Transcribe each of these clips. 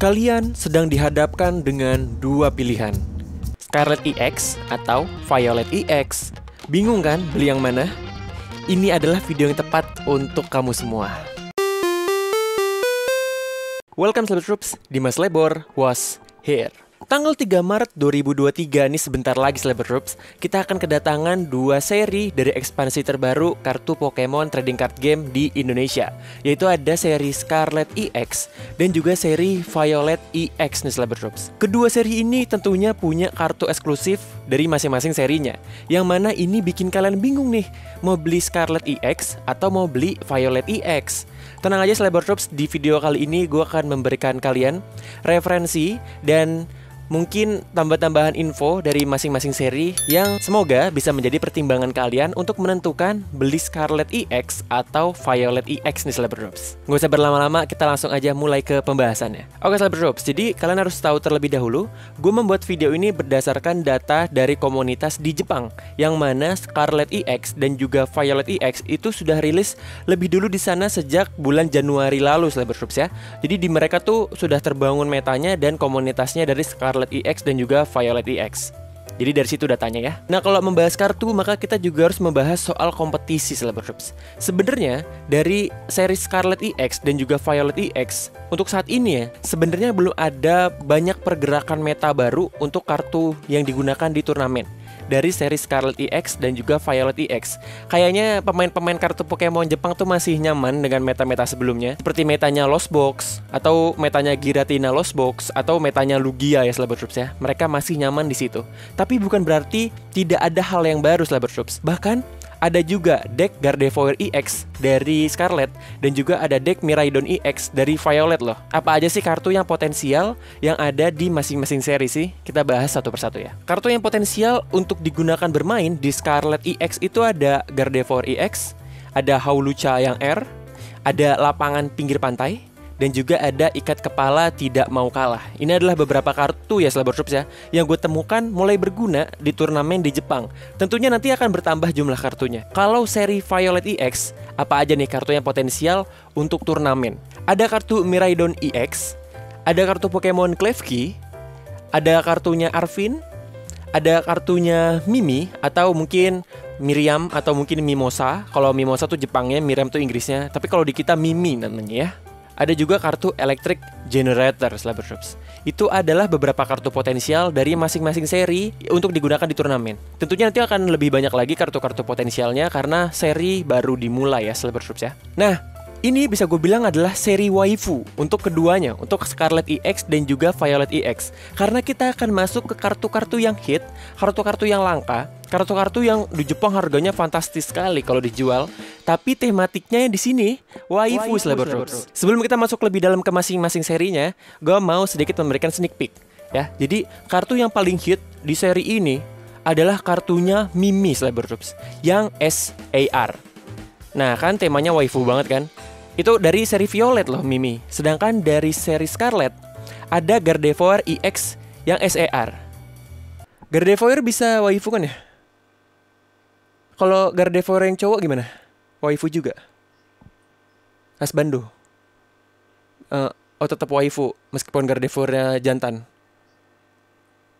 Kalian sedang dihadapkan dengan dua pilihan, Scarlet EX atau Violet EX. Bingung kan beli yang mana? Ini adalah video yang tepat untuk kamu semua. Welcome Celeb Troops, Dimas Lebor was here. Tanggal 3 Maret 2023 ini sebentar lagi Celeb Troops, kita akan kedatangan dua seri dari ekspansi terbaru kartu Pokemon trading card game di Indonesia, yaitu ada seri Scarlet EX dan juga seri Violet EX nih Celeb Troops. Kedua seri ini tentunya punya kartu eksklusif dari masing-masing serinya, yang mana ini bikin kalian bingung nih, mau beli Scarlet EX atau mau beli Violet EX. Tenang aja Celeb Troops, di video kali ini gue akan memberikan kalian referensi dan mungkin tambah-tambahan info dari masing-masing seri yang semoga bisa menjadi pertimbangan kalian untuk menentukan beli Scarlet EX atau Violet EX nih Celeb Troops. Nggak usah berlama-lama, kita langsung aja mulai ke pembahasannya. Oke Celeb Troops, jadi kalian harus tahu terlebih dahulu, gue membuat video ini berdasarkan data dari komunitas di Jepang, yang mana Scarlet EX dan juga Violet EX itu sudah rilis lebih dulu di sana sejak bulan Januari lalu Celeb Troops ya. Jadi di mereka tuh sudah terbangun metanya dan komunitasnya dari Scarlet EX dan juga Violet EX. Jadi dari situ datanya ya. Nah, kalau membahas kartu, maka kita juga harus membahas soal kompetisi Celeb Troops. Sebenarnya dari seri Scarlet EX dan juga Violet EX untuk saat ini ya, sebenarnya belum ada banyak pergerakan meta baru untuk kartu yang digunakan di turnamen dari seri Scarlet EX dan juga Violet EX. Kayaknya pemain-pemain kartu Pokemon Jepang tuh masih nyaman dengan meta-meta sebelumnya, seperti metanya Lost Box atau metanya Giratina Lost Box atau metanya Lugia ya Celeb Troops ya. Mereka masih nyaman di situ. Tapi bukan berarti tidak ada hal yang baru Celeb Troops. Bahkan ada juga deck Gardevoir EX dari Scarlet dan juga ada deck Miraidon EX dari Violet loh. Apa aja sih kartu yang potensial yang ada di masing-masing seri sih? Kita bahas satu persatu ya. Kartu yang potensial untuk digunakan bermain di Scarlet EX itu ada Gardevoir EX, ada Hawlucha yang R, ada lapangan pinggir pantai, dan juga ada ikat kepala tidak mau kalah. Ini adalah beberapa kartu ya Celeb Troops ya, yang gue temukan mulai berguna di turnamen di Jepang. Tentunya nanti akan bertambah jumlah kartunya. Kalau seri Violet EX, apa aja nih kartu yang potensial untuk turnamen? Ada kartu Miraidon EX, ada kartu Pokemon Klefki, ada kartunya Arvin, ada kartunya Mimi atau mungkin Miriam atau mungkin Mimosa. Kalau Mimosa tuh Jepangnya, Miriam tuh Inggrisnya. Tapi kalau di kita Mimi namanya ya. Ada juga kartu Electric Generator Celeb Troops. Itu adalah beberapa kartu potensial dari masing-masing seri untuk digunakan di turnamen. Tentunya nanti akan lebih banyak lagi kartu-kartu potensialnya karena seri baru dimulai ya Celeb Troops ya. Nah, ini bisa gue bilang adalah seri waifu untuk keduanya, untuk Scarlet EX dan juga Violet EX. Karena kita akan masuk ke kartu-kartu yang hit, kartu-kartu yang langka, kartu-kartu yang di Jepang harganya fantastis sekali kalau dijual. Tapi tematiknya di sini waifu Celeb Troops. Sebelum kita masuk lebih dalam ke masing-masing serinya, gue mau sedikit memberikan sneak peek ya. Jadi kartu yang paling hit di seri ini adalah kartunya Mimi Celeb Troops yang SAR. Nah kan temanya waifu banget kan. Itu dari seri Violet loh Mimi. Sedangkan dari seri Scarlet ada Gardevoir EX yang SAR. Gardevoir bisa waifu kan ya? Kalau Gardevoir yang cowok gimana? Waifu juga? Asbando? Oh tetap waifu meskipun Gardevoirnya jantan.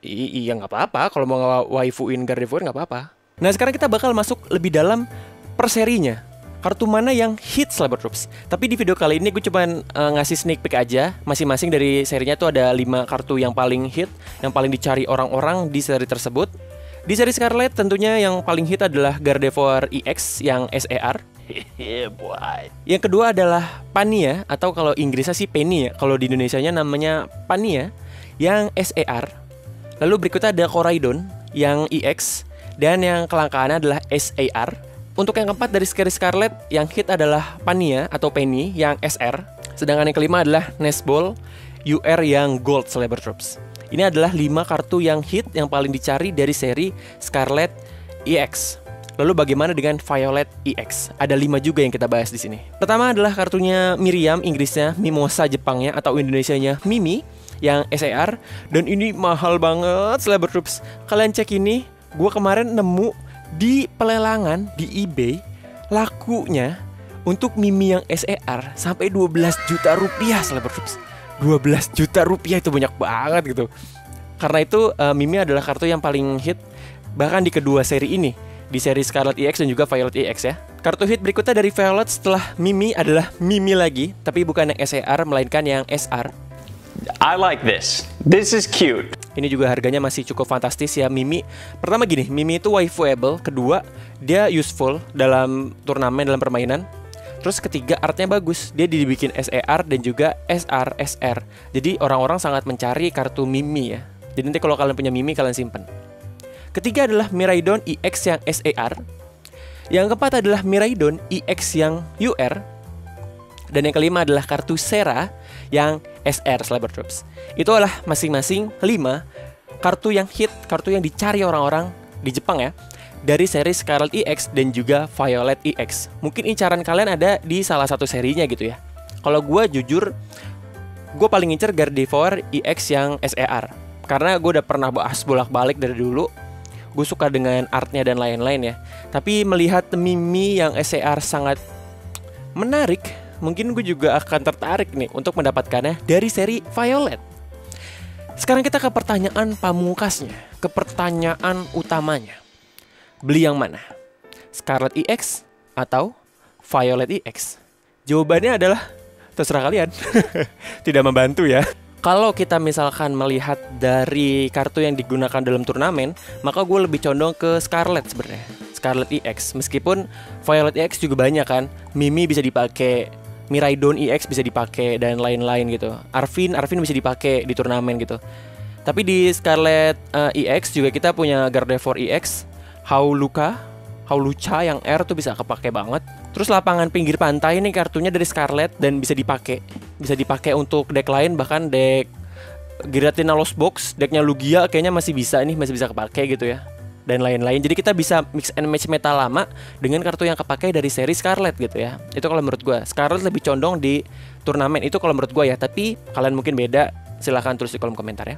Iya nggak apa-apa. Kalau mau waifuin Gardevoir nggak apa-apa. Nah sekarang kita bakal masuk lebih dalam per serinya. Kartu mana yang hit Celeb Troops. Tapi di video kali ini gue cuma ngasih sneak peek aja. Masing-masing dari serinya tuh ada 5 kartu yang paling hit, yang paling dicari orang-orang di seri tersebut. Di seri Scarlet tentunya yang paling hit adalah Gardevoir EX yang SAR. Yang kedua adalah Pania, atau kalau Inggrisnya sih Penny ya. Kalau di Indonesianya namanya Pania yang SAR. Lalu berikutnya ada Koraidon yang EX. Dan yang kelangkaannya adalah SAR. Untuk yang keempat dari seri Scarlet, yang hit adalah Pania atau Penny yang SR. Sedangkan yang kelima adalah Nesball UR yang Gold Celeb Troops. Ini adalah 5 kartu yang hit yang paling dicari dari seri Scarlet EX. Lalu bagaimana dengan Violet EX? Ada 5 juga yang kita bahas di sini. Pertama adalah kartunya Miriam, Inggrisnya Mimosa Jepangnya atau Indonesianya Mimi yang SAR. Dan ini mahal banget Celeb Troops. Kalian cek ini, gue kemarin nemu di pelelangan di eBay lakunya untuk Mimi yang SAR sampai 12 juta rupiah Celeb Troops. 12 juta rupiah, itu banyak banget gitu. Karena itu Mimi adalah kartu yang paling hit bahkan di kedua seri ini, di seri Scarlet EX dan juga Violet EX ya. Kartu hit berikutnya dari Violet setelah Mimi adalah Mimi lagi, tapi bukan yang SER melainkan yang SR. I like this. This is cute. Ini juga harganya masih cukup fantastis ya. Mimi, pertama gini, Mimi itu waifuable. Kedua, dia useful dalam turnamen, dalam permainan. Terus ketiga, artnya bagus. Dia dibikin SER dan juga SR, SR. Jadi orang-orang sangat mencari kartu Mimi ya. Jadi nanti kalau kalian punya Mimi, kalian simpen. Ketiga adalah Miraidon EX yang SER. Yang keempat adalah Miraidon EX yang UR. Dan yang kelima adalah kartu Sera yang SR Celeber Troops. Itu adalah masing-masing 5 kartu yang hit, kartu yang dicari orang-orang di Jepang ya, dari seri Scarlet EX dan juga Violet EX. Mungkin incaran kalian ada di salah satu serinya gitu ya. Kalau gue jujur, gue paling ngincer Gardevoir EX yang SER. Karena gue udah pernah bahas bolak-balik dari dulu. Gue suka dengan artnya dan lain-lain ya. Tapi melihat Mimi yang SER sangat menarik, mungkin gue juga akan tertarik nih untuk mendapatkannya dari seri Violet. Sekarang kita ke pertanyaan pamungkasnya, ke pertanyaan utamanya. Beli yang mana? Scarlet EX atau Violet EX? Jawabannya adalah terserah kalian. Tidak membantu ya. Kalau kita misalkan melihat dari kartu yang digunakan dalam turnamen, maka gue lebih condong ke Scarlet sebenarnya. Scarlet EX. Meskipun Violet EX juga banyak kan. Mimi bisa dipakai, Miraidon EX bisa dipakai dan lain-lain gitu. Arvin bisa dipakai di turnamen gitu. Tapi di Scarlet EX juga kita punya Gardevoir EX, Hawlucha yang R tuh bisa kepake banget. Terus lapangan pinggir pantai ini kartunya dari Scarlet dan bisa dipakai. Bisa dipakai untuk deck lain, bahkan deck Giratina Lost Box, decknya Lugia kayaknya masih bisa kepake gitu ya. Dan lain-lain. Jadi kita bisa mix and match meta lama dengan kartu yang kepake dari seri Scarlet gitu ya. Itu kalau menurut gue. Scarlet lebih condong di turnamen, itu kalau menurut gue ya. Tapi kalian mungkin beda, silahkan tulis di kolom komentar ya.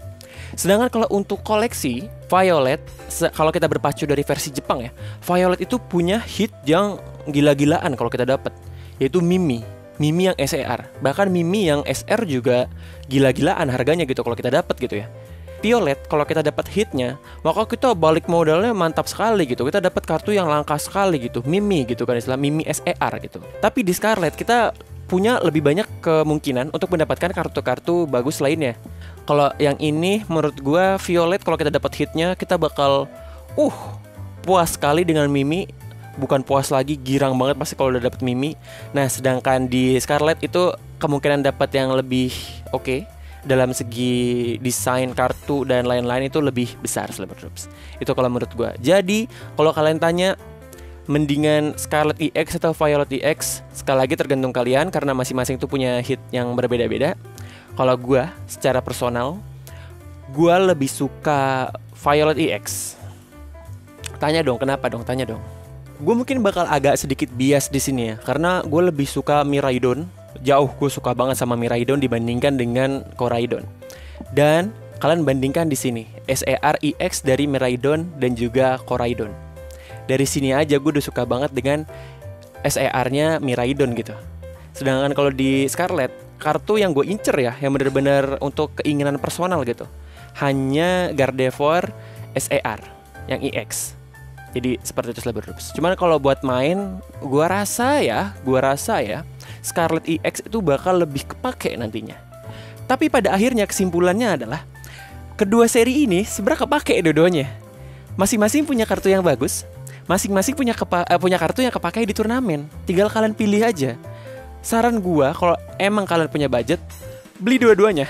Sedangkan kalau untuk koleksi Violet, kalau kita berpacu dari versi Jepang ya, Violet itu punya hit yang gila-gilaan kalau kita dapat, yaitu Mimi yang SER. Bahkan Mimi yang SR juga gila-gilaan harganya gitu kalau kita dapat gitu ya. Violet kalau kita dapat hitnya, maka kita balik modalnya mantap sekali gitu. Kita dapat kartu yang langka sekali gitu, Mimi gitu kan, istilah Mimi SER gitu. Tapi di Scarlet kita punya lebih banyak kemungkinan untuk mendapatkan kartu-kartu bagus lainnya. Kalau yang ini menurut gue Violet kalau kita dapat hitnya, kita bakal puas sekali dengan Mimi. Bukan puas lagi, girang banget pasti kalau udah dapet Mimi. Nah sedangkan di Scarlet itu kemungkinan dapat yang lebih oke dalam segi desain kartu dan lain-lain itu lebih besar Celeber Troops. Itu kalau menurut gue. Jadi kalau kalian tanya mendingan Scarlet EX atau Violet EX, sekali lagi tergantung kalian karena masing-masing tuh punya hit yang berbeda-beda. Kalau gue secara personal, gue lebih suka Violet EX. Tanya dong, kenapa dong? Tanya dong. Gue mungkin bakal agak sedikit bias di sini ya, karena gue lebih suka Miraidon. Jauh gue suka banget sama Miraidon dibandingkan dengan Koraidon. Dan kalian bandingkan di sini SER EX dari Miraidon dan juga Koraidon. Dari sini aja gue udah suka banget dengan SER-nya Miraidon gitu. Sedangkan kalau di Scarlet, kartu yang gue incer ya, yang bener-bener untuk keinginan personal gitu, hanya Gardevoir SER yang EX. Jadi seperti itu Celeber Troops. Cuman kalau buat main, gua rasa ya Scarlet EX itu bakal lebih kepake nantinya. Tapi pada akhirnya kesimpulannya adalah kedua seri ini sebenarnya kepake dua-duanya. Masing-masing punya kartu yang bagus, masing-masing punya kartu yang kepake di turnamen. Tinggal kalian pilih aja. Saran gua kalau emang kalian punya budget, beli dua-duanya.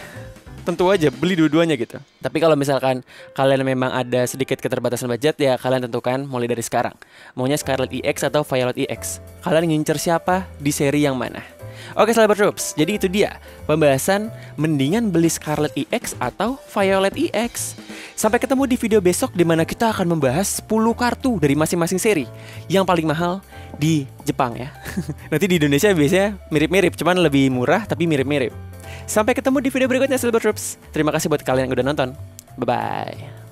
Tentu aja beli dua-duanya gitu. Tapi kalau misalkan kalian memang ada sedikit keterbatasan budget, ya kalian tentukan mulai dari sekarang. Maunya Scarlet EX atau Violet EX. Kalian ngincer siapa di seri yang mana? Oke Celeber Troops, jadi itu dia pembahasan mendingan beli Scarlet EX atau Violet EX. Sampai ketemu di video besok di mana kita akan membahas 10 kartu dari masing-masing seri yang paling mahal di Jepang ya. Nanti di Indonesia biasanya mirip-mirip, cuman lebih murah tapi mirip-mirip. Sampai ketemu di video berikutnya Celeber Troops. Terima kasih buat kalian yang udah nonton. Bye-bye.